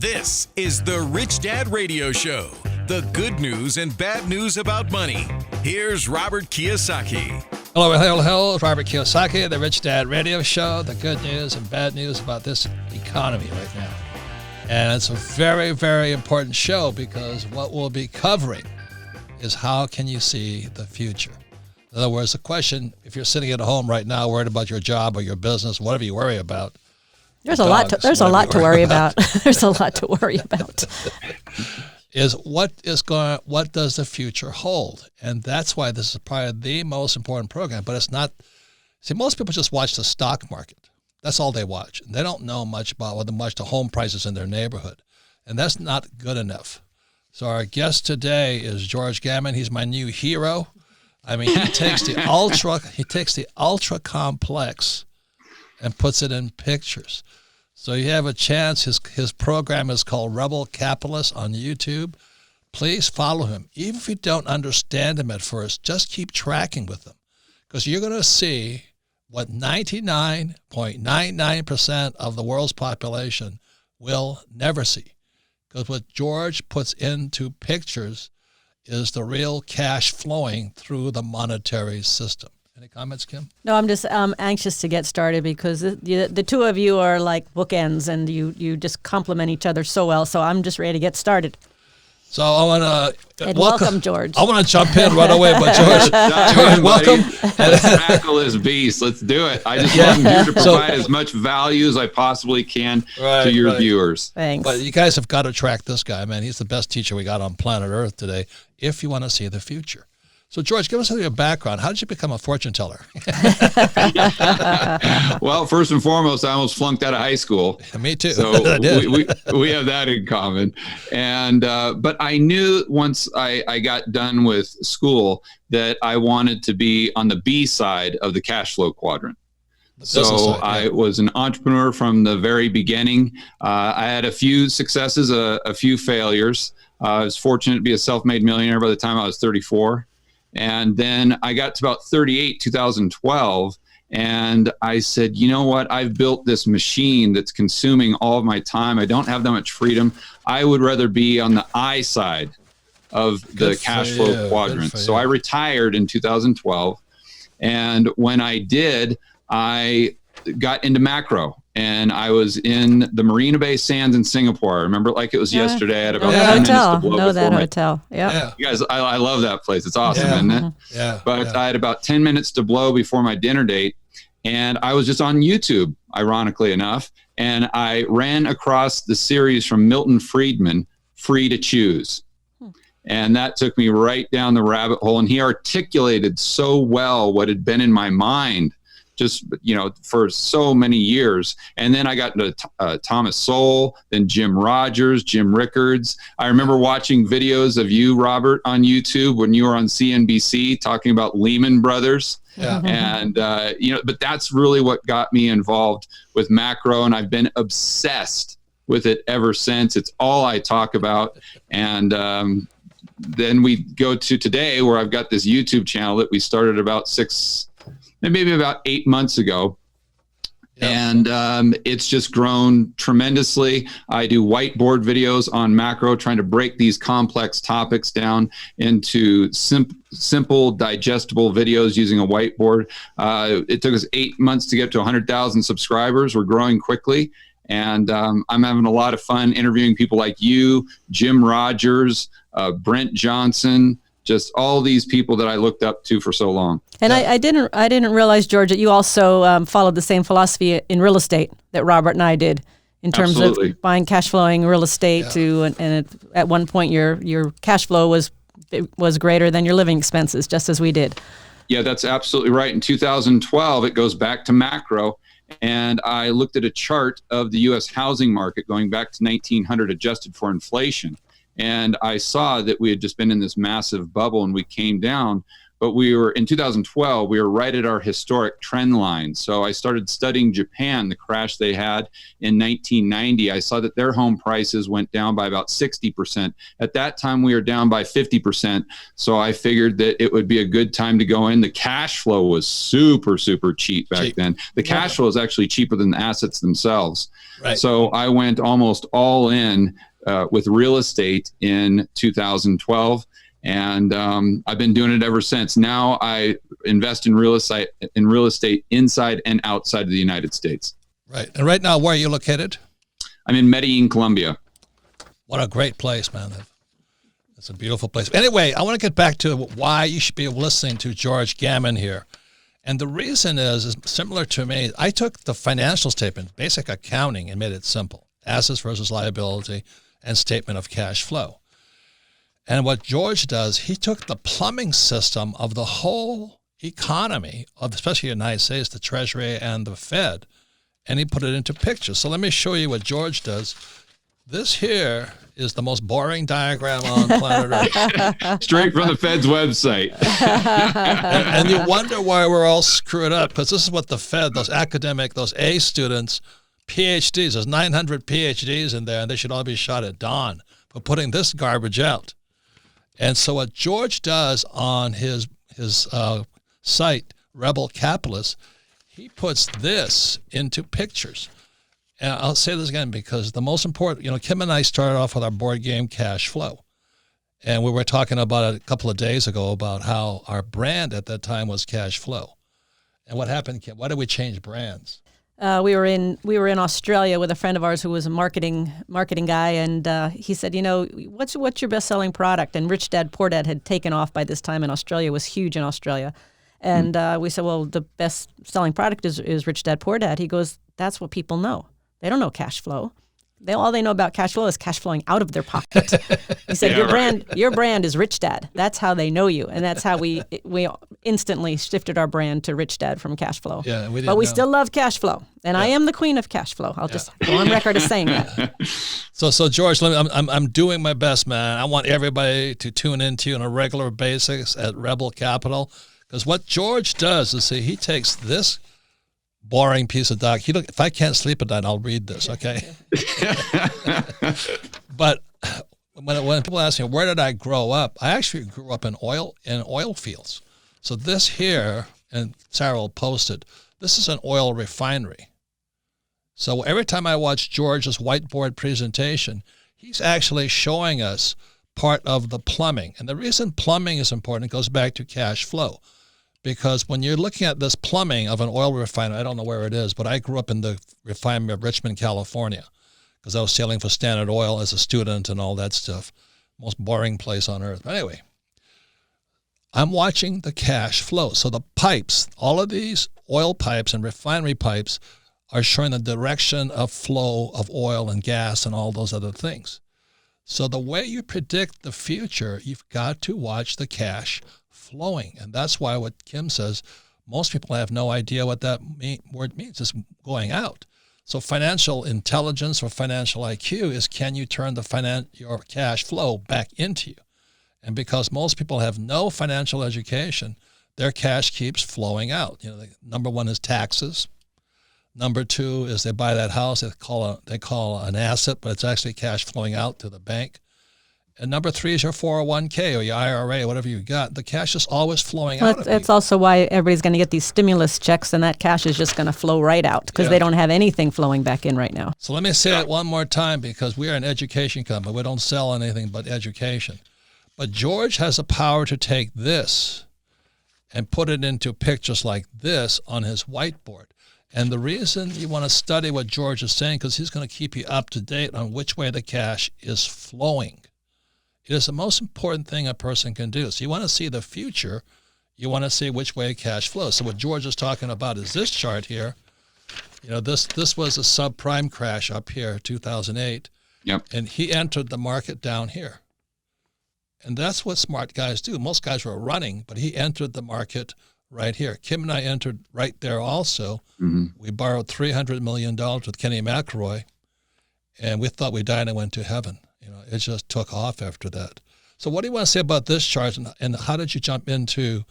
This is the Rich Dad Radio Show. The good news and bad news about money. Here's Robert Kiyosaki. Hello. It's Robert Kiyosaki, the Rich Dad Radio Show. The good news and bad news about this economy right now. And it's a very, very important show because what we'll be covering is how can you see the future? In other words, the question, if you're sitting at home right now worried about your job or your business, whatever you worry about, There's a lot to worry about. There's a lot to worry about. Is what does the future hold? And that's why this is probably the most important program, but it's not. See, most people just watch the stock market. That's all they watch. And they don't know much about the home prices in their neighborhood. And that's not good enough. So our guest today is George Gammon. He's my new hero. I mean, he takes the ultra complex and puts it in pictures. So you have a chance. His program is called Rebel Capitalist on YouTube. Please follow him. Even if you don't understand him at first, just keep tracking with him because you're going to see what 99.99% of the world's population will never see. Because what George puts into pictures is the real cash flowing through the monetary system. Any comments, Kim? No, I'm just anxious to get started because the two of you are like bookends and you just complement each other so well. So I'm just ready to get started. So I want to welcome George. I want to jump in right away, but George, welcome. Let's tackle this beast. Let's do it. I just want you to provide as much value as I possibly can to your viewers. Thanks. But you guys have got to track this guy, man. He's the best teacher we got on planet Earth today if you want to see the future. So, George, give us your background. How did you become a fortune teller? Well, first and foremost, I almost flunked out of high school. Me too. So we have that in common. And but I knew once I got done with school that I wanted to be on the B side of the cash flow quadrant. So I was an entrepreneur from the very beginning. I had a few successes, a few failures. I was fortunate to be a self-made millionaire by the time I was 34. And then I got to about 38, 2012, and I said, you know what? I've built this machine that's consuming all of my time. I don't have that much freedom. I would rather be on the I side of the cash flow quadrant. So I retired in 2012. And when I did, I got into macro. And I was in the Marina Bay Sands in Singapore. I remember it like it was yesterday. I had about 10 minutes to blow hotel. Yeah. You guys, I love that place. It's awesome, isn't it? Yeah. But I had about 10 minutes to blow before my dinner date. And I was just on YouTube, ironically enough. And I ran across the series from Milton Friedman, Free to Choose. And that took me right down the rabbit hole. And he articulated so well what had been in my mind just, for so many years. And then I got into Thomas Sowell, then Jim Rogers, Jim Rickards. I remember watching videos of you, Robert, on YouTube when you were on CNBC talking about Lehman Brothers. Yeah. And, but that's really what got me involved with macro. And I've been obsessed with it ever since. It's all I talk about. And then we go to today where I've got this YouTube channel that we started about maybe about 8 months ago. Yeah. And it's just grown tremendously. I do whiteboard videos on macro, trying to break these complex topics down into simple, digestible videos using a whiteboard. It took us 8 months to get to 100,000 subscribers. We're growing quickly. And I'm having a lot of fun interviewing people like you, Jim Rogers, Brent Johnson, just all these people that I looked up to for so long. And I didn't realize, George, that you also followed the same philosophy in real estate that Robert and I did in terms of buying cash flowing real estate and at one point your cash flow was greater than your living expenses, just as we did. Yeah, that's absolutely right. In 2012, it goes back to macro. And I looked at a chart of the U.S. housing market going back to 1900 adjusted for inflation. And I saw that we had just been in this massive bubble and we came down. but in 2012, we were right at our historic trend line. So I started studying Japan, the crash they had in 1990. I saw that their home prices went down by about 60%. At that time, we were down by 50%. So I figured that it would be a good time to go in. The cash flow was super, super cheap back then. The cash flow is actually cheaper than the assets themselves. Right. So I went almost all in with real estate in 2012. And I've been doing it ever since. Now I invest in real estate inside and outside of the United States. Right. And right now, where are you located? I'm in Medellin, Colombia. What a great place, man. It's a beautiful place. Anyway, I want to get back to why you should be listening to George Gammon here. And the reason is similar to me. I took the financial statement, basic accounting, and made it simple. Assets versus liability and statement of cash flow. And what George does, he took the plumbing system of the whole economy, of especially the United States, the Treasury and the Fed, and he put it into pictures. So let me show you what George does. This here is the most boring diagram on planet Earth. Straight from the Fed's website. and you wonder why we're all screwed up, because this is what the Fed, those A students, PhDs, there's 900 PhDs in there, and they should all be shot at dawn for putting this garbage out. And so what George does on his site, Rebel Capitalist, he puts this into pictures. And I'll say this again because the most important, Kim and I started off with our board game Cash Flow. And we were talking about it a couple of days ago about how our brand at that time was Cash Flow. And what happened, Kim? Why did we change brands? We were in Australia with a friend of ours who was a marketing guy, and he said, what's your best selling product? And Rich Dad Poor Dad had taken off by this time in Australia, was huge in Australia, and we said, well, the best selling product is Rich Dad Poor Dad. He goes, that's what people know. They don't know cash flow. All they know about cash flow is cash flowing out of their pocket. He said, your brand is Rich Dad. That's how they know you. And that's how we instantly shifted our brand to Rich Dad from cash flow. Yeah, but we still love cash flow. And I am the queen of cash flow. I'll just go on record as saying that. So George, I'm doing my best, man. I want everybody to tune into you on a regular basis at Rebel Capital. Because what George does is he takes this boring piece of doc. If I can't sleep at night, I'll read this, okay? But when people ask me, where did I grow up? I actually grew up in oil fields. So this here, and Sarah will post it, this is an oil refinery. So every time I watch George's whiteboard presentation, he's actually showing us part of the plumbing. And the reason plumbing is important goes back to cash flow. Because when you're looking at this plumbing of an oil refinery, I don't know where it is, but I grew up in the refinery of Richmond, California, because I was sailing for Standard Oil as a student and all that stuff. Most boring place on earth. But anyway, I'm watching the cash flow. So the pipes, all of these oil pipes and refinery pipes are showing the direction of flow of oil and gas and all those other things. So the way you predict the future, you've got to watch the cash flowing. And that's why what Kim says, most people have no idea what that word means. It's going out. So financial intelligence or financial IQ is, can you turn your cash flow back into you? And because most people have no financial education, their cash keeps flowing out. Number one is taxes. Number two is they buy that house they call an asset, but it's actually cash flowing out to the bank. And number three is your 401k or your IRA, whatever you got. The cash is always flowing out of you. That's also why everybody's going to get these stimulus checks, and that cash is just going to flow right out because they don't have anything flowing back in right now. So let me say it one more time, because we are an education company. We don't sell anything but education. But George has the power to take this and put it into pictures like this on his whiteboard. And the reason you want to study what George is saying, because he's going to keep you up to date on which way the cash is flowing. It is the most important thing a person can do. So you want to see the future. You want to see which way cash flows. So what George is talking about is this chart here. This was a subprime crash up here, 2008. Yep. And he entered the market down here. And that's what smart guys do. Most guys were running, but he entered the market right here. Kim and I entered right there also. Mm-hmm. We borrowed $300 million with Kenny McElroy, and we thought we died and went to heaven. It just took off after that. So what do you want to say about this chart, and how did you jump into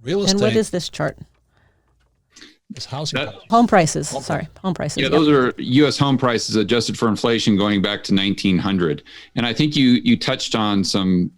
Real estate. And what is this chart? It's housing prices. Home prices. Sorry, home prices. Yeah, those are U.S. home prices adjusted for inflation going back to 1900. And I think you touched on some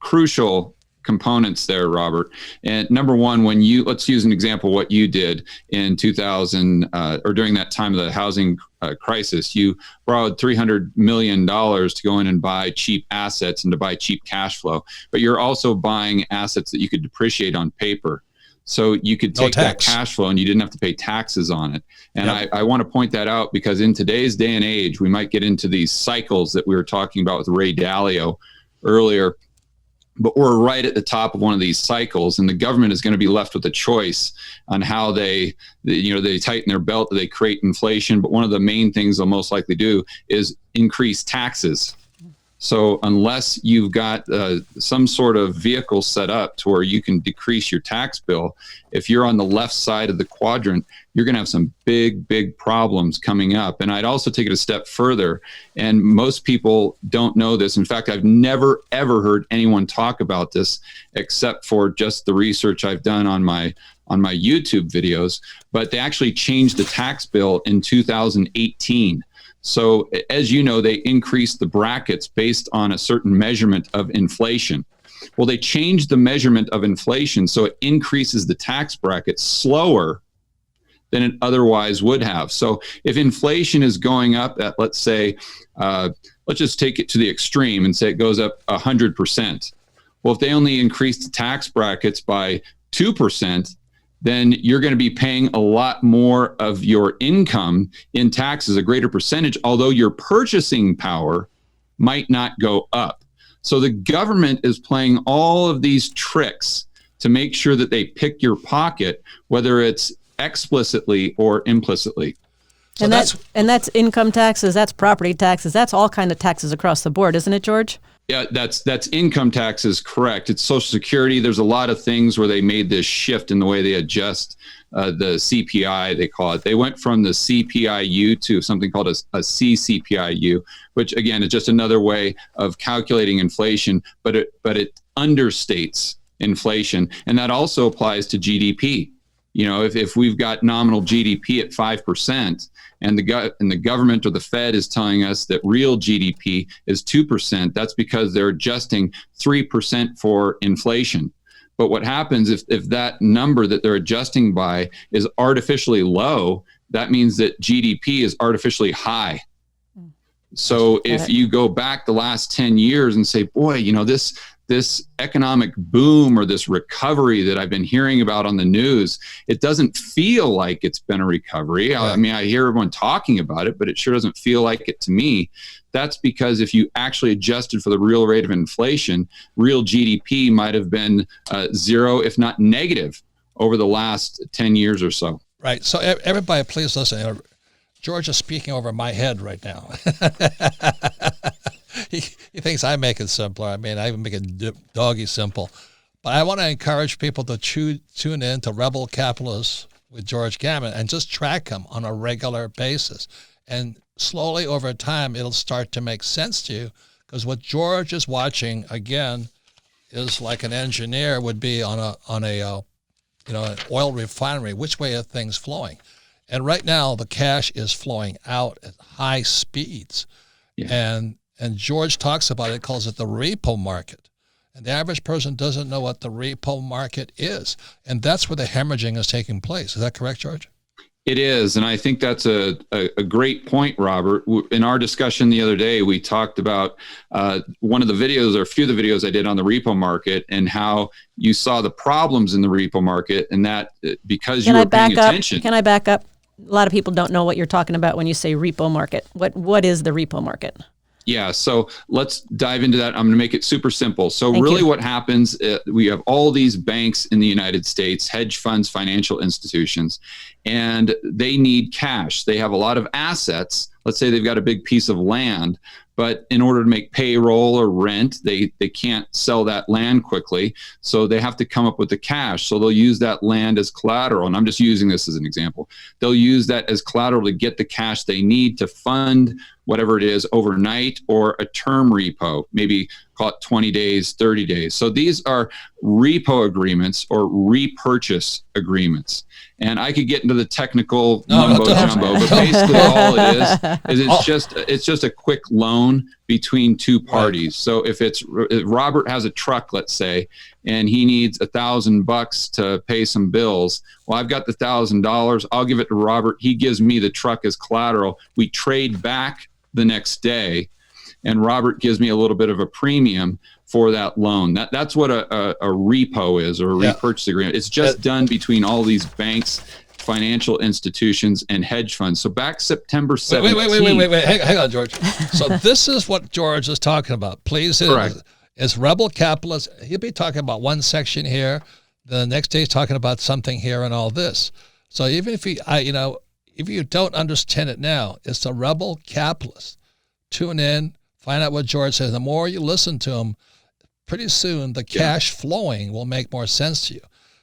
crucial components there, Robert. And number one, let's use an example, what you did in 2000 or during that time of the housing crisis, you borrowed $300 million to go in and buy cheap assets and to buy cheap cash flow, but you're also buying assets that you could depreciate on paper. So you could take that cash flow and you didn't have to pay taxes on it. And yep. I want to point that out because in today's day and age, we might get into these cycles that we were talking about with Ray Dalio earlier, but we're right at the top of one of these cycles, and the government is going to be left with a choice on how they tighten their belt, they create inflation. But one of the main things they'll most likely do is increase taxes. So unless you've got some sort of vehicle set up to where you can decrease your tax bill, if you're on the left side of the quadrant, you're going to have some big problems coming up. And I'd also take it a step further. And most people don't know this. In fact, I've never, ever heard anyone talk about this except for just the research I've done on my YouTube videos. But they actually changed the tax bill in 2018. So as you know, they increased the brackets based on a certain measurement of inflation. Well, they changed the measurement of inflation so it increases the tax bracket slower than it otherwise would have. So if inflation is going up at, let's say, let's just take it to the extreme and say it goes up 100%. Well, if they only increase the tax brackets by 2%, then you're going to be paying a lot more of your income in taxes, a greater percentage, although your purchasing power might not go up. So the government is playing all of these tricks to make sure that they pick your pocket, whether it's explicitly or implicitly. So that's income taxes, that's property taxes, that's all kind of taxes across the board, isn't it, George? Yeah, that's income taxes, correct. It's Social Security. There's a lot of things where they made this shift in the way they adjust the CPI, they call it. They went from the CPIU to something called a CCPIU, which again is just another way of calculating inflation, but it understates inflation, and that also applies to GDP. You know, if we've got nominal GDP at 5%, and the government or the Fed is telling us that real GDP is 2%, that's because they're adjusting 3% for inflation. But what happens if that number that they're adjusting by is artificially low, that means that GDP is artificially high. So if you go back the last 10 years and say, boy, you know, this economic boom or this recovery that I've been hearing about on the news, it doesn't feel like it's been a recovery. I mean, I hear everyone talking about it, but it sure doesn't feel like it to me. That's because if you actually adjusted for the real rate of inflation, real GDP might have been zero, if not negative, over the last 10 years or so. Right. So everybody, please listen. George is speaking over my head right now. He thinks I make it simpler. I mean, I even make it doggy simple. But I want to encourage people to tune in to Rebel Capitalists with George Gammon and just track him on a regular basis. And slowly over time, it'll start to make sense to you, because what George is watching, again, is like an engineer would be on an oil refinery. Which way are things flowing? And right now, the cash is flowing out at high speeds. Yeah. And George talks about it, calls it the repo market. And the average person doesn't know what the repo market is. And that's where the hemorrhaging is taking place. Is that correct, George? It is. And I think that's a great point, Robert. In our discussion the other day, we talked about one of the videos, or a few of the videos I did on the repo market, and how you saw the problems in the repo market, and that because you were paying attention. Can I back up? A lot of people don't know what you're talking about when you say repo market. What is the repo market? Yeah, so let's dive into that. I'm going to make it super simple. So really what happens, we have all these banks in the United States, hedge funds, financial institutions, and they need cash. They have a lot of assets. Let's say they've got a big piece of land, but in order to make payroll or rent, they can't sell that land quickly. So they have to come up with the cash. So they'll use that land as collateral. And I'm just using this as an example. They'll use that as collateral to get the cash they need to fund whatever it is overnight, or a term repo, maybe call it 20 days, 30 days. So these are repo agreements or repurchase agreements. And I could get into the technical mumbo jumbo, but basically all it is it's just a quick loan between two parties. So if Robert has a truck, let's say, and he needs $1,000 to pay some bills, well, I've got the $1,000. I'll give it to Robert. He gives me the truck as collateral. We trade back the next day, and Robert gives me a little bit of a premium for that loan. That's what a repo is, or a repurchase agreement. It's just done between all these banks, financial institutions, and hedge funds. So back September 17th. Wait. Hang on, George. So this is what George is talking about. Please, is rebel capitalist. He'll be talking about one section here. The next day he's talking about something here and all this. So even if if you don't understand it now, it's the rebel capitalist. Tune in, find out what George says. The more you listen to him, pretty soon the cash flowing will make more sense to you.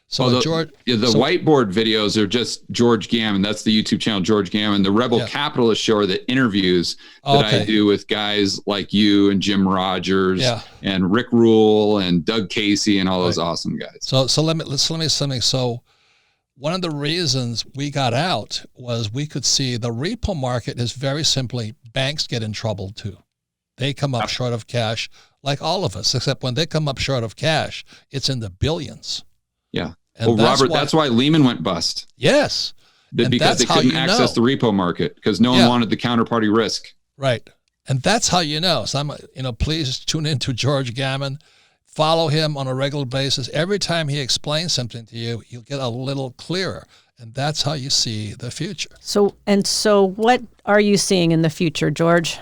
So the whiteboard videos are just George Gammon. That's the YouTube channel, George Gammon. The Rebel Capitalist Show are the interviews that I do with guys like you and Jim Rogers and Rick Rule and Doug Casey and all those awesome guys. So let me say something. So one of the reasons we got out was we could see the repo market is very simply banks get in trouble too. They come up short of cash like all of us, except when they come up short of cash, it's in the billions. Yeah. And Robert, that's why Lehman went bust. Yes. Because they couldn't access the repo market because no one wanted the counterparty risk. Right. And that's how you know. So please tune into George Gammon. Follow him on a regular basis. Every time he explains something to you, you'll get a little clearer. And that's how you see the future. So what are you seeing in the future, George?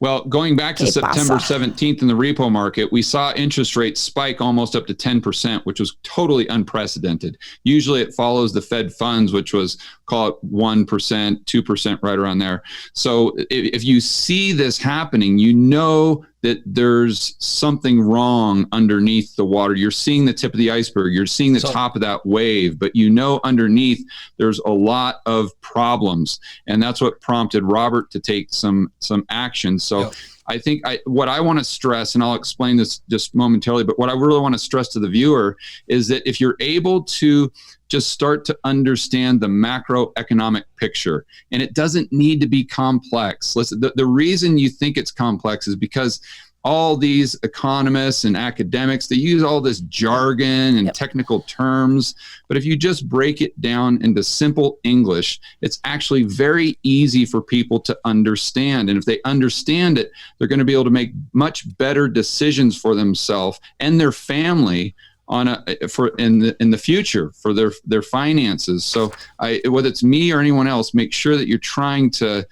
Well, going back to September 17th in the repo market, we saw interest rates spike almost up to 10%, which was totally unprecedented. Usually it follows the Fed funds, which was, call it 1%, 2%, right around there. So if you see this happening, you know that there's something wrong underneath the water. You're seeing the tip of the iceberg. You're seeing the top of that wave, but you know underneath there's a lot of problems. And that's what prompted Robert to take some action. So I think what I want to stress, and I'll explain this just momentarily, but what I really want to stress to the viewer is that if you're able to just start to understand the macroeconomic picture, and it doesn't need to be complex. Listen, the reason you think it's complex is because all these economists and academics, they use all this jargon and technical terms. But if you just break it down into simple English, it's actually very easy for people to understand. And if they understand it, they're going to be able to make much better decisions for themselves and their family in the future for their finances. So whether it's me or anyone else, make sure that you're trying to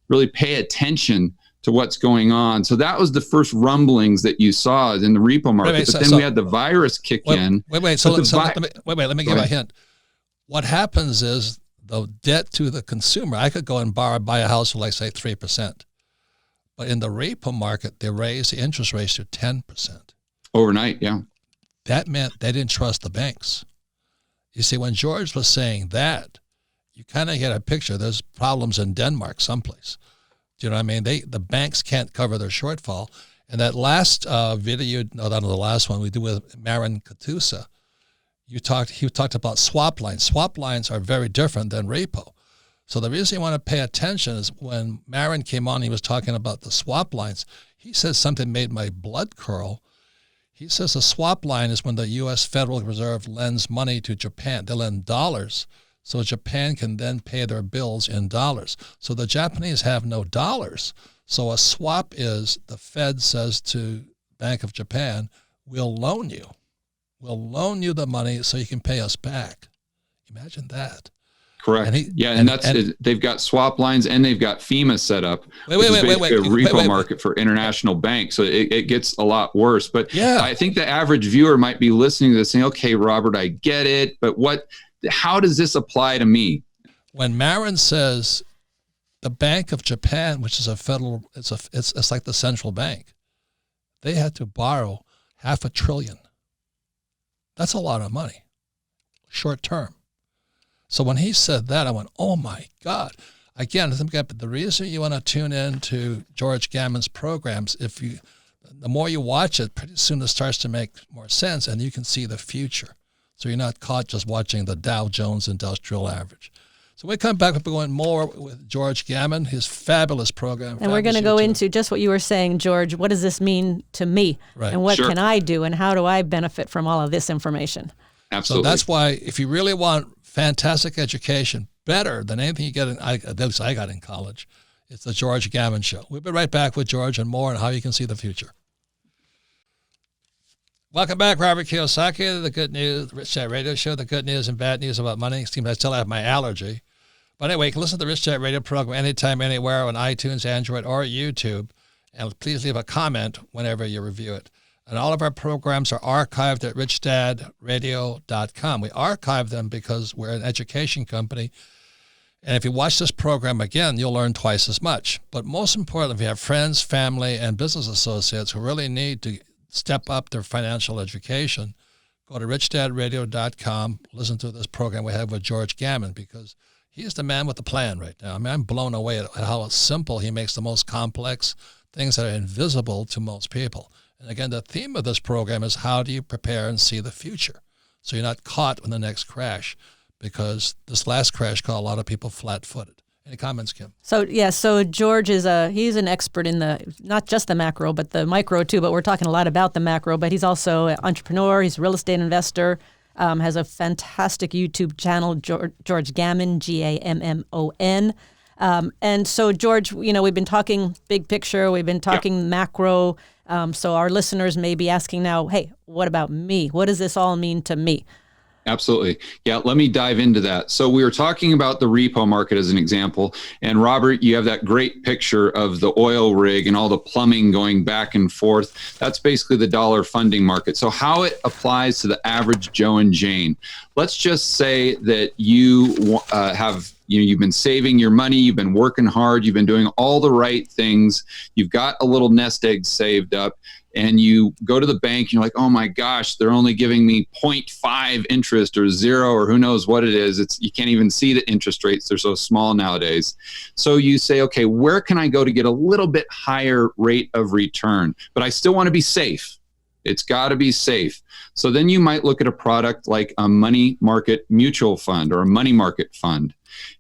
really pay attention to what's going on. So that was the first rumblings that you saw in the repo market. But then we had the virus kick in. Let me give a hint. What happens is the debt to the consumer, I could go and buy a house for like say 3%. But in the repo market, they raised the interest rates to 10%. Overnight, yeah. That meant they didn't trust the banks. You see, when George was saying that, you kind of get a picture. There's problems in Denmark someplace. Do you know what I mean? The banks can't cover their shortfall. And that last video, the last one we did with Marin Katusa, he talked about swap lines. Swap lines are very different than repo. So the reason you want to pay attention is when Marin came on, he was talking about the swap lines. He says something made my blood curl. He says a swap line is when the U.S. Federal Reserve lends money to Japan. They lend dollars, so Japan can then pay their bills in dollars. So the Japanese have no dollars. So a swap is the Fed says to Bank of Japan, we'll loan you the money so you can pay us back. Imagine that. Correct. And they've got swap lines and they've got FEMA set up. A repo market for international banks. So it gets a lot worse. But I think the average viewer might be listening to this saying, okay, Robert, I get it. But how does this apply to me? When Marin says the Bank of Japan, which is a federal, it's like the central bank, they had to borrow $500 billion. That's a lot of money, short term. So when he said that, I went, oh my God. Again, the reason you want to tune in to George Gammon's programs, the The more you watch it, pretty soon it starts to make more sense, and you can see the future. So you're not caught just watching the Dow Jones Industrial Average. So we come back, we're going more with George Gammon, his fabulous program. And we're going to go into just what you were saying, George. What does this mean to me? Right. And what Sure. can I do? And how do I benefit from all of this information? Absolutely. So that's why if you really want fantastic education, better than anything you get at least I got in college, it's the George Gammon Show. We'll be right back with George and more on how you can see the future. Welcome back, Robert Kiyosaki, the Good News, Rich Dad Radio Show, the good news and bad news about money. It seems I still have my allergy. But anyway, you can listen to the Rich Dad Radio program anytime, anywhere on iTunes, Android, or YouTube. And please leave a comment whenever you review it. And all of our programs are archived at richdadradio.com. We archive them because we're an education company. And if you watch this program again, you'll learn twice as much. But most importantly, if you have friends, family, and business associates who really need to step up their financial education, go to richdadradio.com, listen to this program we have with George Gammon, because he's the man with the plan right now. I mean, I'm blown away at how simple he makes the most complex things that are invisible to most people. And again, the theme of this program is how do you prepare and see the future so you're not caught in the next crash, because this last crash caught a lot of people flat-footed. Any comments, Kim? So George is he's an expert in not just the macro, but the micro too, but we're talking a lot about the macro, but he's also an entrepreneur, he's a real estate investor, has a fantastic YouTube channel, George Gammon, Gammon. And so George, we've been talking big picture, we've been talking macro, so our listeners may be asking now, hey, what about me? What does this all mean to me? Absolutely. Yeah, let me dive into that. So we were talking about the repo market as an example. And Robert, you have that great picture of the oil rig and all the plumbing going back and forth. That's basically the dollar funding market. So how it applies to the average Joe and Jane. Let's just say that you you've been saving your money, you've been working hard, you've been doing all the right things, you've got a little nest egg saved up, and you go to the bank and you're like, oh my gosh, they're only giving me 0.5 interest or 0 or who knows what it is. You can't even see the interest rates. They're so small nowadays. So you say, okay, where can I go to get a little bit higher rate of return? But I still want to be safe. It's got to be safe. So then you might look at a product like a money market mutual fund or a money market fund.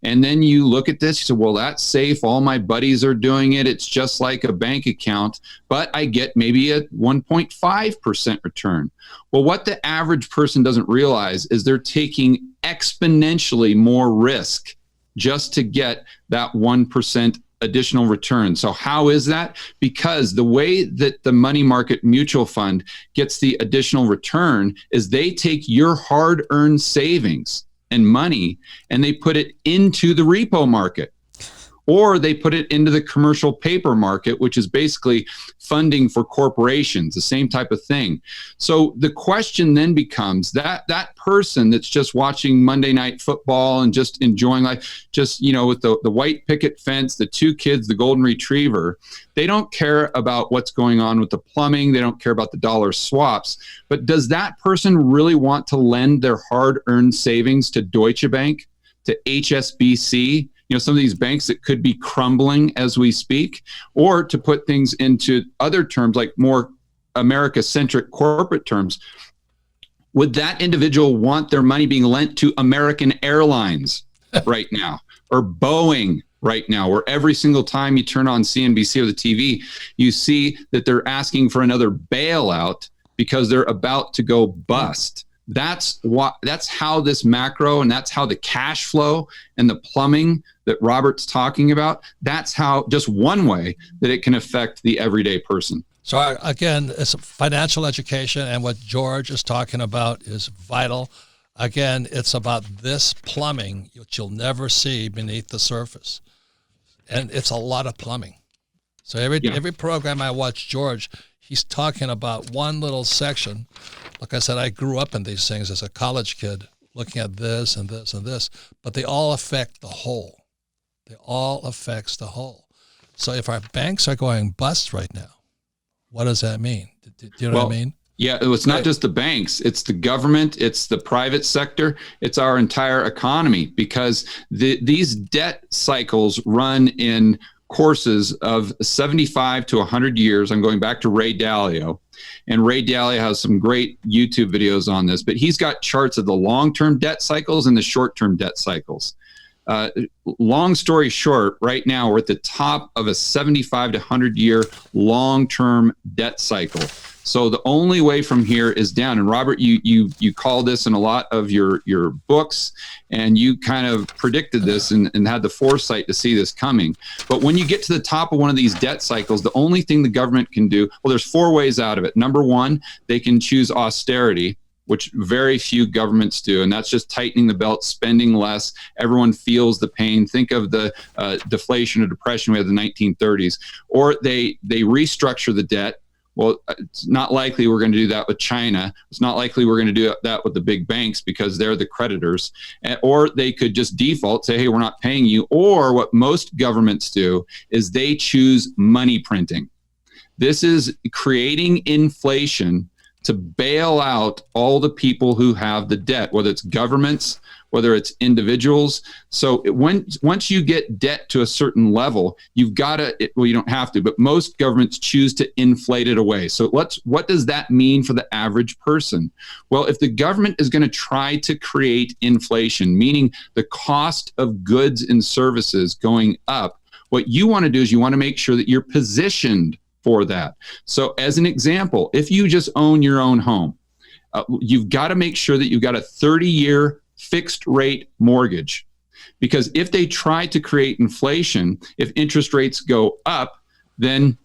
And then you look at this, you say, well, that's safe. All my buddies are doing it. It's just like a bank account, but I get maybe a 1.5% return. Well, what the average person doesn't realize is they're taking exponentially more risk just to get that 1% additional return. So how is that? Because the way that the money market mutual fund gets the additional return is they take your hard-earned savings and money and they put it into the repo market, or they put it into the commercial paper market, which is basically funding for corporations, the same type of thing. So the question then becomes that person that's just watching Monday Night Football and just enjoying life, just, with the white picket fence, the 2 kids, the golden retriever, they don't care about what's going on with the plumbing. They don't care about the dollar swaps. But does that person really want to lend their hard-earned savings to Deutsche Bank, to HSBC, some of these banks that could be crumbling as we speak, or to put things into other terms like more America-centric corporate terms? Would that individual want their money being lent to American Airlines right now, or Boeing right now, where every single time you turn on CNBC or the TV, you see that they're asking for another bailout because they're about to go bust? That's how this macro, and that's how the cash flow and the plumbing that Robert's talking about, that's how, just one way that it can affect the everyday person. So again, it's financial education, and what George is talking about is vital. Again, it's about this plumbing, which you'll never see beneath the surface. And it's a lot of plumbing. So every program I watch George, he's talking about one little section. Like I said, I grew up in these things as a college kid, looking at this and this and this, but they all affect the whole. They all affects the whole. So if our banks are going bust right now, what does that mean? Do you know what I mean? Yeah, it's not just the banks, it's the government, it's the private sector, it's our entire economy, because these debt cycles run in courses of 75 to 100 years. I'm going back to Ray Dalio. And Ray Dalio has some great YouTube videos on this, but he's got charts of the long-term debt cycles and the short-term debt cycles. Long story short, right now we're at the top of a 75 to 100 year long-term debt cycle. So the only way from here is down. And Robert, you call this in a lot of your books, and you kind of predicted this and had the foresight to see this coming. But when you get to the top of one of these debt cycles, the only thing the government can do, well, there's 4 ways out of it. Number one, they can choose austerity, which very few governments do. And that's just tightening the belt, spending less. Everyone feels the pain. Think of the deflation or depression we had in the 1930s. Or they restructure the debt. Well, it's not likely we're going to do that with China. It's not likely we're going to do that with the big banks because they're the creditors. Or they could just default, say, hey, we're not paying you. Or what most governments do is they choose money printing. This is creating inflation to bail out all the people who have the debt, whether it's governments, whether it's individuals. So once you get debt to a certain level, you've got to, well, you don't have to, but most governments choose to inflate it away. So what does that mean for the average person? Well, if the government is going to try to create inflation, meaning the cost of goods and services going up, what you want to do is you want to make sure that you're positioned for that. So as an example, if you just own your own home, you've got to make sure that you've got a 30-year fixed rate mortgage. Because if they try to create inflation, if interest rates go up, then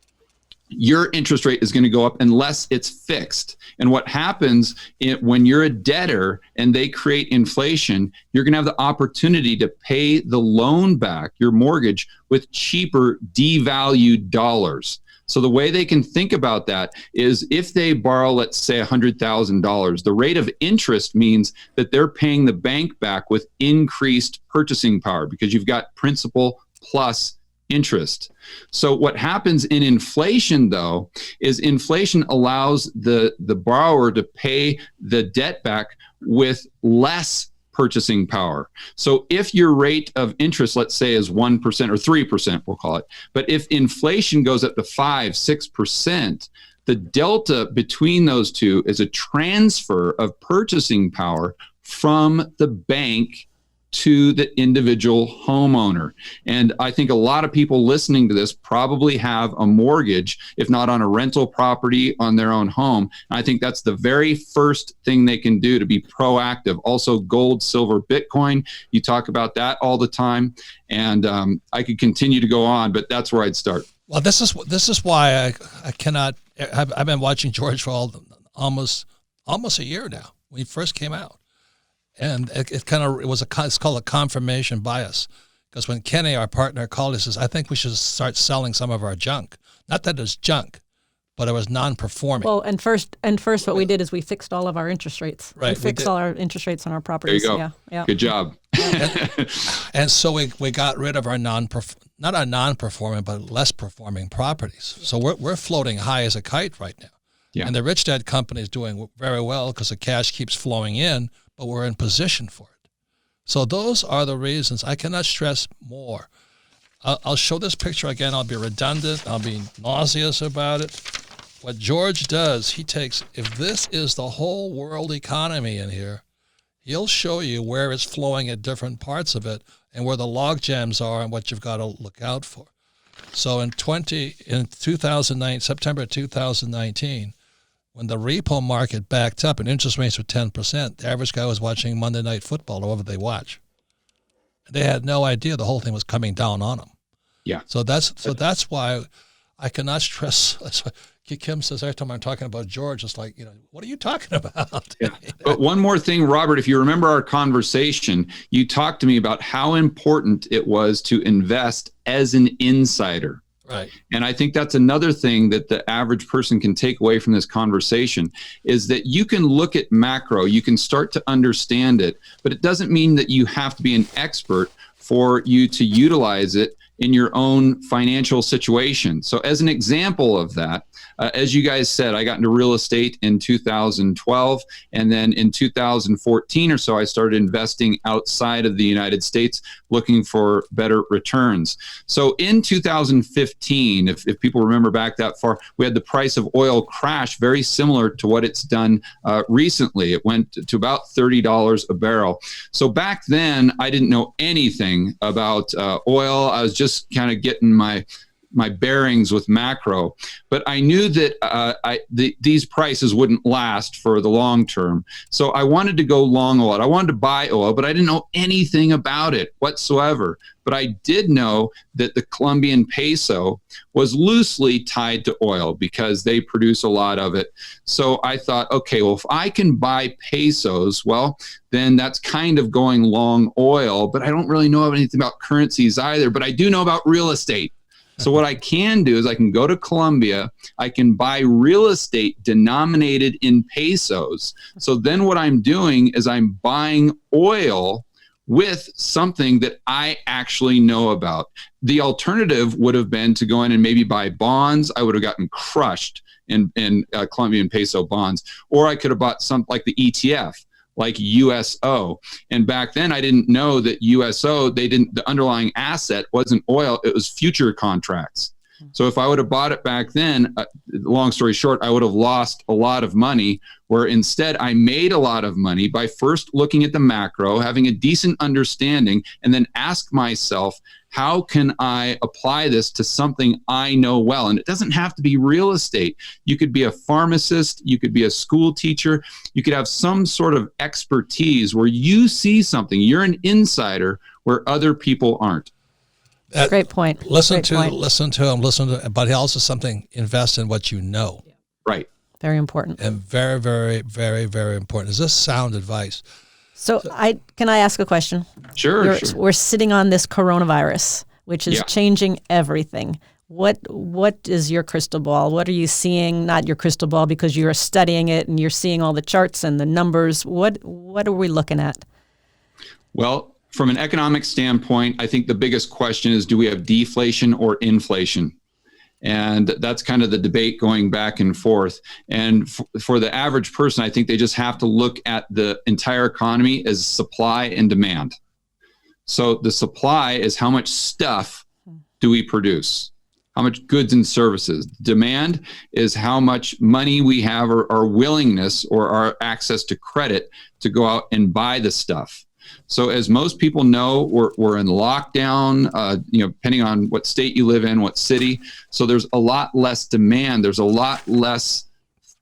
your interest rate is going to go up unless it's fixed. And what happens when you're a debtor and they create inflation, you're going to have the opportunity to pay the loan back, your mortgage, with cheaper devalued dollars. So the way they can think about that is if they borrow, let's say $100,000, the rate of interest means that they're paying the bank back with increased purchasing power because you've got principal plus interest. So what happens in inflation, though, is inflation allows the borrower to pay the debt back with less purchasing power. So if your rate of interest, let's say, is 1% or 3%, we'll call it, but if inflation goes up to 5-6%, the delta between those two is a transfer of purchasing power from the bank to the individual homeowner. And I think a lot of people listening to this probably have a mortgage, if not on a rental property, on their own home. And I think that's the very first thing they can do to be proactive. Also, gold, silver, Bitcoin. You talk about that all the time. And I could continue to go on, but that's where I'd start. Well, this is why I cannot. I've been watching George for almost a year now when he first came out. And it's called a confirmation bias. Because when Kenny, our partner, called, he says, I think we should start selling some of our junk. Not that it's junk, but it was non-performing. Well, and first what we did is we fixed all of our interest rates. Right. We fixed all our interest rates on our properties. There you go. Yeah. Good job. And so we got rid of our not our non-performing, but less performing properties. So we're floating high as a kite right now. Yeah. And the Rich Dad company is doing very well because the cash keeps flowing in, but we're in position for it. So those are the reasons. I cannot stress more. I'll show this picture again. I'll be redundant. I'll be nauseous about it. What George does, he takes, if this is the whole world economy in here, he'll show you where it's flowing at different parts of it and where the log jams are and what you've got to look out for. So in 2009, September 2019, when the repo market backed up and interest rates were 10%, the average guy was watching Monday Night Football, or whatever they watch. They had no idea the whole thing was coming down on them. Yeah. So that's why I cannot stress. That's why Kim says every time I'm talking about George, it's like, what are you talking about? Yeah. But one more thing, Robert, if you remember our conversation, you talked to me about how important it was to invest as an insider. Right. And I think that's another thing that the average person can take away from this conversation is that you can look at macro, you can start to understand it, but it doesn't mean that you have to be an expert for you to utilize it in your own financial situation. So as an example of that, as you guys said, I got into real estate in 2012. And then in 2014 or so, I started investing outside of the United States, looking for better returns. So in 2015, if people remember back that far, we had the price of oil crash, very similar to what it's done recently. It went to about $30 a barrel. So back then, I didn't know anything about oil. I was just kind of getting my bearings with macro, but I knew that these prices wouldn't last for the long term. So I wanted to go long oil. I wanted to buy oil, but I didn't know anything about it whatsoever. But I did know that the Colombian peso was loosely tied to oil because they produce a lot of it. So I thought, okay, well, if I can buy pesos, well, then that's kind of going long oil, but I don't really know anything about currencies either, but I do know about real estate. So what I can do is I can go to Colombia, I can buy real estate denominated in pesos. So then what I'm doing is I'm buying oil with something that I actually know about. The alternative would have been to go in and maybe buy bonds. I would have gotten crushed in Colombian peso bonds. Or I could have bought something like the ETF, like USO. And back then I didn't know that USO, the underlying asset wasn't oil, it was future contracts. So if I would have bought it back then, long story short, I would have lost a lot of money, where instead I made a lot of money by first looking at the macro, having a decent understanding, and then ask myself, how can I apply this to something I know well? And it doesn't have to be real estate. You could be a pharmacist, you could be a school teacher, you could have some sort of expertise where you see something, you're an insider where other people aren't. Great point. Listen to him, but also something, invest in what you know. Right. Very important. And very, very, very, very important. Is this sound advice? So can I ask a question? Sure. We're sitting on this coronavirus, which is changing everything. What is your crystal ball? What are you seeing? Not your crystal ball, because you're studying it and you're seeing all the charts and the numbers. What are we looking at? Well, from an economic standpoint, I think the biggest question is, do we have deflation or inflation? And that's kind of the debate going back and forth. And for the average person, I think they just have to look at the entire economy as supply and demand. So the supply is how much stuff do we produce? How much goods and services? Demand is how much money we have, or our willingness or our access to credit to go out and buy the stuff. So as most people know, we're in lockdown, depending on what state you live in, what city. So there's a lot less demand. There's a lot less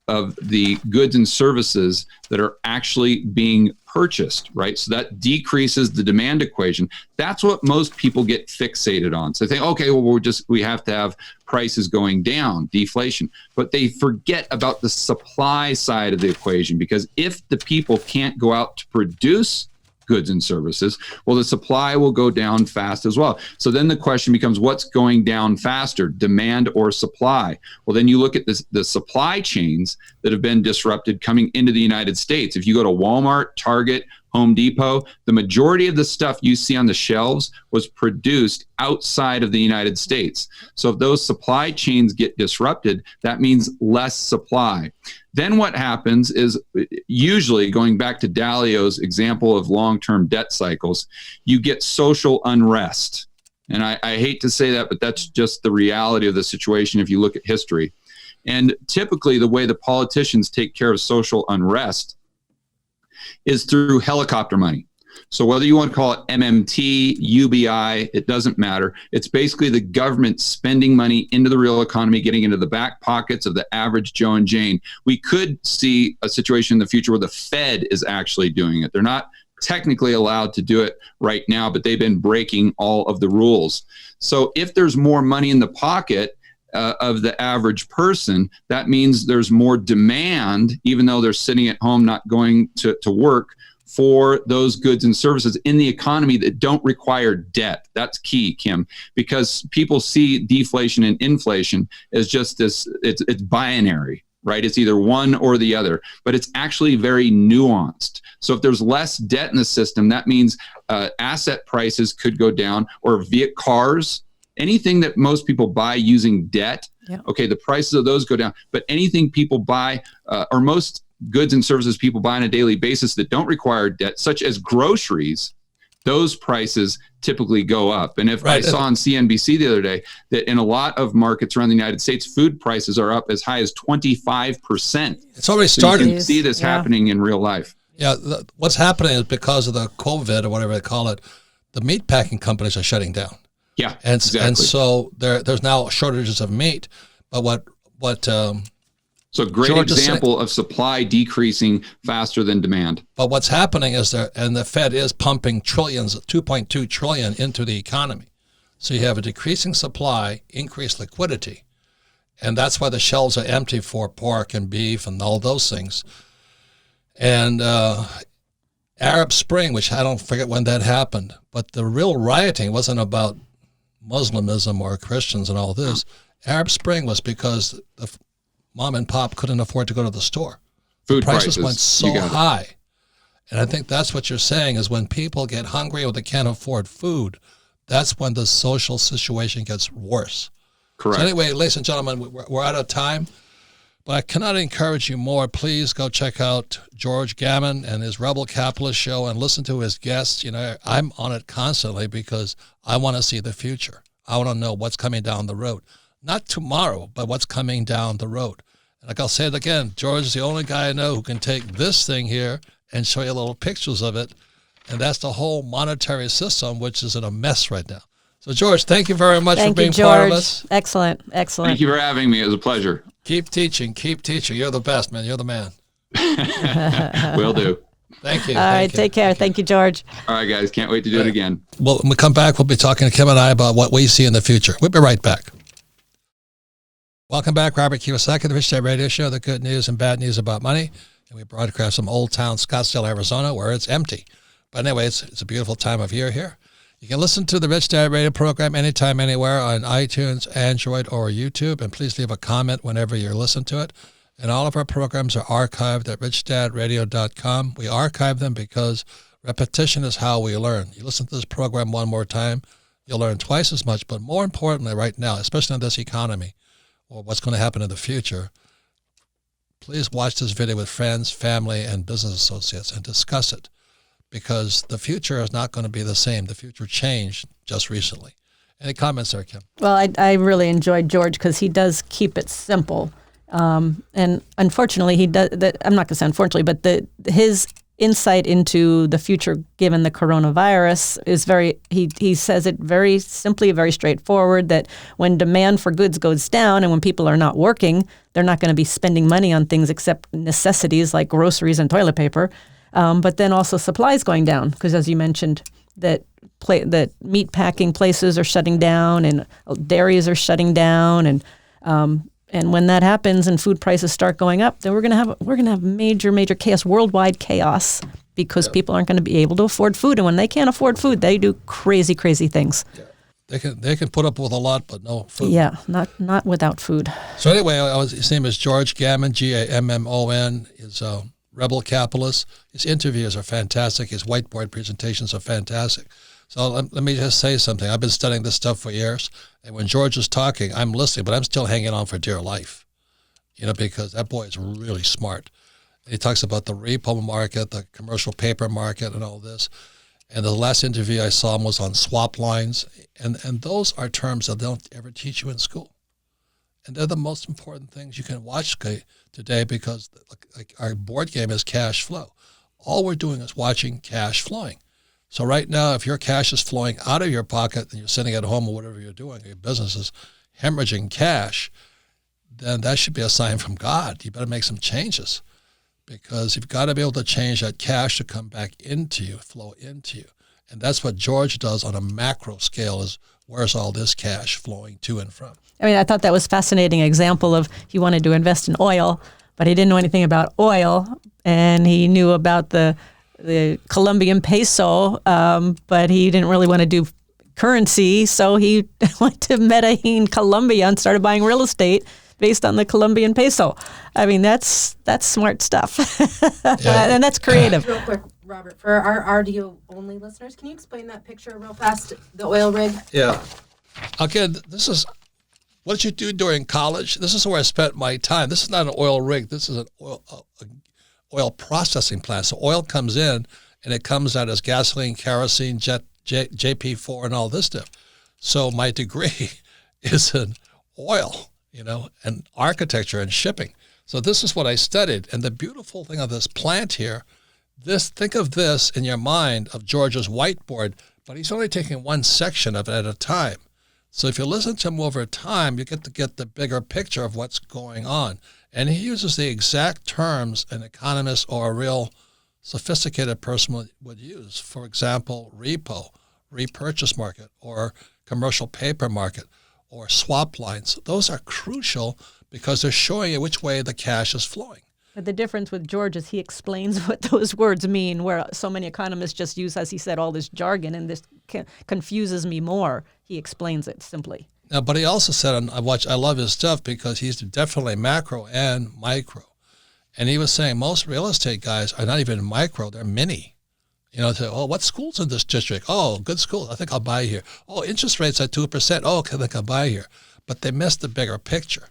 of the goods and services that are actually being purchased, right? So that decreases the demand equation. That's what most people get fixated on. So they think, okay, well, we have to have prices going down, deflation. But they forget about the supply side of the equation, because if the people can't go out to produce goods and services, well, the supply will go down fast as well. So then the question becomes, what's going down faster, demand or supply? Well, then you look at the supply chains that have been disrupted coming into the United States. If you go to Walmart, Target, Home Depot, the majority of the stuff you see on the shelves was produced outside of the United States. So if those supply chains get disrupted, that means less supply. Then what happens is, usually going back to Dalio's example of long-term debt cycles, you get social unrest. And I hate to say that, but that's just the reality of the situation if you look at history. And typically the way the politicians take care of social unrest is through helicopter money. So whether you want to call it MMT, UBI, it doesn't matter. It's basically the government spending money into the real economy, getting into the back pockets of the average Joe and Jane. We could see a situation in the future where the Fed is actually doing it. They're not technically allowed to do it right now, but they've been breaking all of the rules. So if there's more money in the pocket of the average person, that means there's more demand, even though they're sitting at home not going to work, for those goods and services in the economy that don't require debt. That's key, Kim, because people see deflation and inflation as just this, it's binary, right? It's either one or the other, but it's actually very nuanced. So if there's less debt in the system, that means asset prices could go down, or cars anything that most people buy using debt, Yeah. okay, the prices of those go down. But anything people buy, or most goods and services people buy on a daily basis that don't require debt, such as groceries, those prices typically go up. And if I saw on CNBC the other day that in a lot of markets around the United States, food prices are up as high as 25%. It's already started. So you can see this happening in real life. Yeah, what's happening is because of the COVID or whatever they call it, the meat packing companies are shutting down. Yeah, and exactly. And so there's now shortages of meat. But so great George example of supply decreasing faster than demand. But what's happening is and the Fed is pumping trillions, 2.2 trillion into the economy. So you have a decreasing supply, increased liquidity, and that's why the shelves are empty for pork and beef and all those things. And Arab Spring, which I don't forget when that happened, but the real rioting wasn't about Muslimism or Christians and all this. Arab Spring was because the mom and pop couldn't afford to go to the store. Food prices went so high. And I think that's what you're saying is when people get hungry or they can't afford food, that's when the social situation gets worse. Correct. So anyway, ladies and gentlemen, we're out of time, but I cannot encourage you more. Please go check out George Gammon and his Rebel Capitalist show and listen to his guests. You know, I'm on it constantly because I want to see the future. I want to know what's coming down the road. Not tomorrow, but what's coming down the road. And like I'll say it again, George is the only guy I know who can take this thing here and show you little pictures of it. And that's the whole monetary system, which is in a mess right now. So, George, thank you very much for being part of us. Excellent. Excellent. Thank you for having me. It was a pleasure. Keep teaching. Keep teaching. You're the best, man. You're the man. Will do. Thank you. All right. Take care. Thank you, George. All right, guys. Can't wait to do it again. Well, when we come back, we'll be talking to Kim and I about what we see in the future. We'll be right back. Welcome back, Robert Kiyosaki, the Rich Dad Radio Show, the good news and bad news about money. And we broadcast from Old Town Scottsdale, Arizona, where it's empty. But anyway, it's a beautiful time of year here. You can listen to the Rich Dad Radio program anytime, anywhere on iTunes, Android, or YouTube. And please leave a comment whenever you listen to it. And all of our programs are archived at richdadradio.com. We archive them because repetition is how we learn. You listen to this program one more time, you'll learn twice as much. But more importantly right now, especially in this economy, or what's going to happen in the future, please watch this video with friends, family, and business associates and discuss it, because the future is not going to be the same. The future changed just recently. Any comments there, Kim? Well, I really enjoyed George because he does keep it simple. And unfortunately, he does. I'm not going to say unfortunately, but his insight into the future, given the coronavirus, is he says it very simply, very straightforward, that when demand for goods goes down and when people are not working, they're not going to be spending money on things except necessities like groceries and toilet paper. But then also supplies going down because, as you mentioned, that meat packing places are shutting down and dairies are shutting down, and when that happens and food prices start going up, then we're gonna have major chaos, worldwide chaos, because people aren't going to be able to afford food, and when they can't afford food, they do crazy things. Yeah. They can put up with a lot, but no food. Yeah, not without food. So anyway, his name is George Gammon, Gammon. He's a Rebel Capitalist. His interviews are fantastic. His whiteboard presentations are fantastic. So let me just say something. I've been studying this stuff for years, and when George is talking, I'm listening, but I'm still hanging on for dear life, because that boy is really smart. And he talks about the repo market, the commercial paper market, and all this. And the last interview I saw him was on swap lines, and those are terms that they don't ever teach you in school. And they're the most important things you can watch today, because like our board game is cash flow. All we're doing is watching cash flowing. So right now, if your cash is flowing out of your pocket and you're sitting at home or whatever you're doing, your business is hemorrhaging cash, then that should be a sign from God. You better make some changes, because you've got to be able to change that cash to come back into you, flow into you. And that's what George does on a macro scale, is where's all this cash flowing to and from. I mean, I thought that was a fascinating example of he wanted to invest in oil, but he didn't know anything about oil, and he knew about the Colombian peso, but he didn't really want to do currency, so he went to Medellin, Colombia, and started buying real estate based on the Colombian peso. I mean, that's smart stuff, and that's creative. Real quick, Robert, for our audio-only listeners, can you explain that picture real fast, the oil rig? Yeah. Again, this is what did you do during college? This is where I spent my time. This is not an oil rig. This is an oil processing plant. So oil comes in, and it comes out as gasoline, kerosene, JP4, and all this stuff. So my degree is in oil, and architecture and shipping. So this is what I studied. And the beautiful thing of this plant here, think of this in your mind of George's whiteboard, but he's only taking one section of it at a time. So if you listen to him over time, you get to get the bigger picture of what's going on. And he uses the exact terms an economist or a real sophisticated person would use. For example, repo, repurchase market, or commercial paper market, or swap lines. Those are crucial because they're showing you which way the cash is flowing. But the difference with George is he explains what those words mean, where so many economists just use, as he said, all this jargon, and this confuses me more. He explains it simply. Now, but he also said, I love his stuff because he's definitely macro and micro. And he was saying most real estate guys are not even micro, they're mini. What school's in this district? Oh, good school. I think I'll buy here. Oh, interest rates at 2%. Oh, I think I'll buy here. But they missed the bigger picture.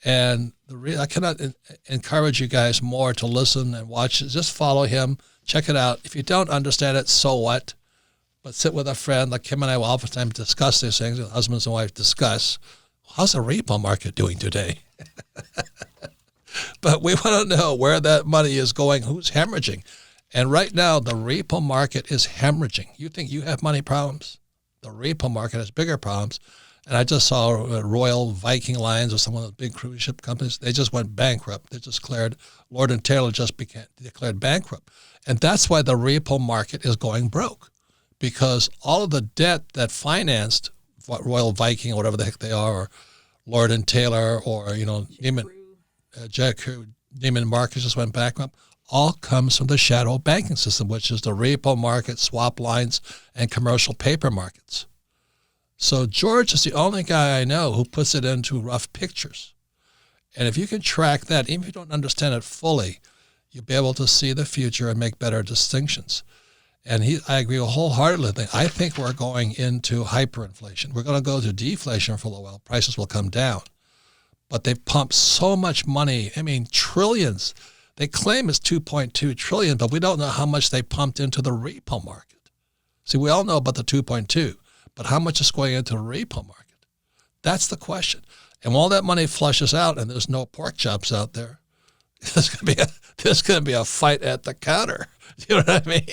And I cannot encourage you guys more to listen and watch it. Just follow him. Check it out. If you don't understand it, so what? But sit with a friend. Like Kim and I will oftentimes discuss these things. Husbands and wives discuss. How's the repo market doing today? But we want to know where that money is going, who's hemorrhaging. And right now, the repo market is hemorrhaging. You think you have money problems? The repo market has bigger problems. And I just saw Royal Viking Lines or some of the big cruise ship companies. They just went bankrupt. They just declared, Lord and Taylor just declared bankrupt. And that's why the repo market is going broke, because all of the debt that financed Royal Viking or whatever the heck they are, or Lord and Taylor, or, Neiman Marcus just went bankrupt, all comes from the shadow banking system, which is the repo market, swap lines, and commercial paper markets. So George is the only guy I know who puts it into rough pictures. And if you can track that, even if you don't understand it fully, you'll be able to see the future and make better distinctions. And I agree wholeheartedly. I think we're going into hyperinflation. We're going to go to deflation for a little while. Prices will come down. But they've pumped so much money. Trillions. They claim it's 2.2 trillion, but we don't know how much they pumped into the repo market. See, we all know about the 2.2. But how much is going into the repo market? That's the question. And while that money flushes out and there's no pork chops out there, there's going to be a fight at the counter. You know what I mean?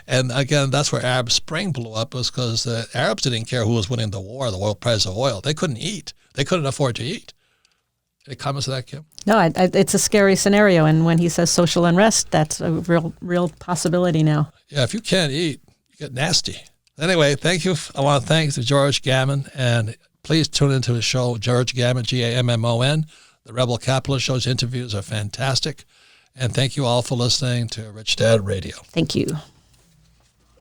And again, that's where Arab Spring blew up, was because the Arabs didn't care who was winning the war, the oil price of oil. They couldn't eat. They couldn't afford to eat. Any comments on that, Kim? No, it's a scary scenario. And when he says social unrest, that's a real possibility now. Yeah, if you can't eat, you get nasty. Anyway, thank you. I want to thank George Gammon, and please tune into his show, George Gammon, Gammon. The Rebel Capitalist Show's interviews are fantastic. And thank you all for listening to Rich Dad Radio. Thank you.